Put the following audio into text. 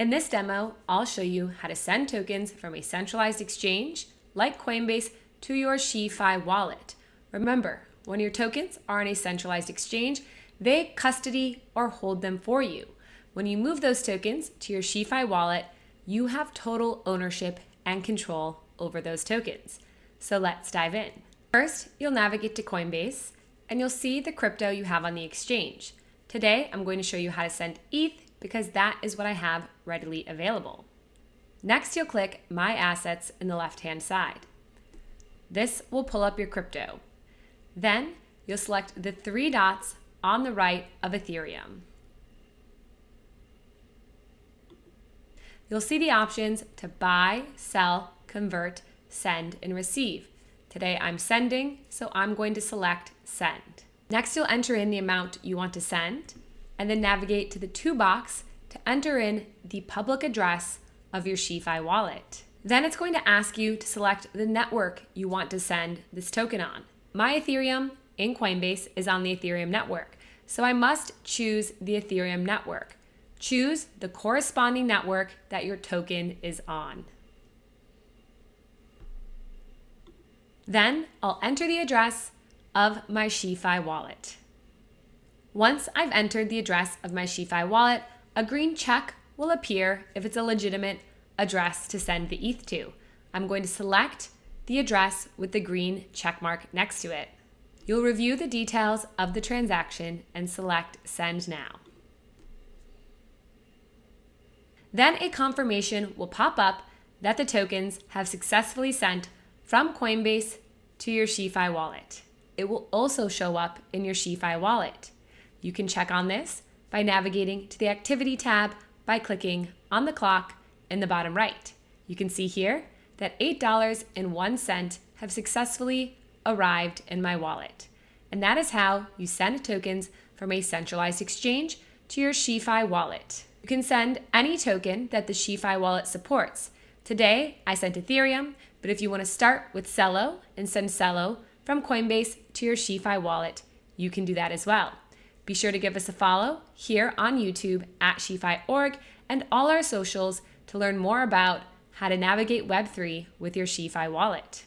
In this demo, I'll show you how to send tokens from a centralized exchange like Coinbase to your SheFi wallet. Remember, when your tokens are on a centralized exchange, they custody or hold them for you. When you move those tokens to your SheFi wallet, you have total ownership and control over those tokens. So let's dive in. First, you'll navigate to Coinbase and you'll see the crypto you have on the exchange. Today, I'm going to show you how to send ETH because that is what I have readily available. Next, you'll click My Assets in the left-hand side. This will pull up your crypto. Then, you'll select the three dots on the right of Ethereum. You'll see the options to buy, sell, convert, send, and receive. Today I'm sending, so I'm going to select send. Next, you'll enter in the amount you want to send, and then navigate to the to box to enter in the public address of your SheFi wallet. Then it's going to ask you to select the network you want to send this token on. My Ethereum in Coinbase is on the Ethereum network, so I must choose the Ethereum network. Choose the corresponding network that your token is on. Then I'll enter the address of my SheFi wallet. Once I've entered the address of my SheFi wallet, a green check will appear if it's a legitimate address to send the ETH to. I'm going to select the address with the green check mark next to it. You'll review the details of the transaction and select Send Now. Then a confirmation will pop up that the tokens have successfully sent from Coinbase to your SheFi wallet. It will also show up in your SheFi wallet. You can check on this by navigating to the Activity tab by clicking on the clock in the bottom right. You can see here that $8.01 have successfully arrived in my wallet. And that is how you send tokens from a centralized exchange to your SheFi wallet. You can send any token that the SheFi wallet supports. Today, I sent Ethereum, but if you want to start with Celo and send Celo from Coinbase to your SheFi wallet, you can do that as well. Be sure to give us a follow here on YouTube at SheFi.org and all our socials to learn more about how to navigate Web3 with your SheFi wallet.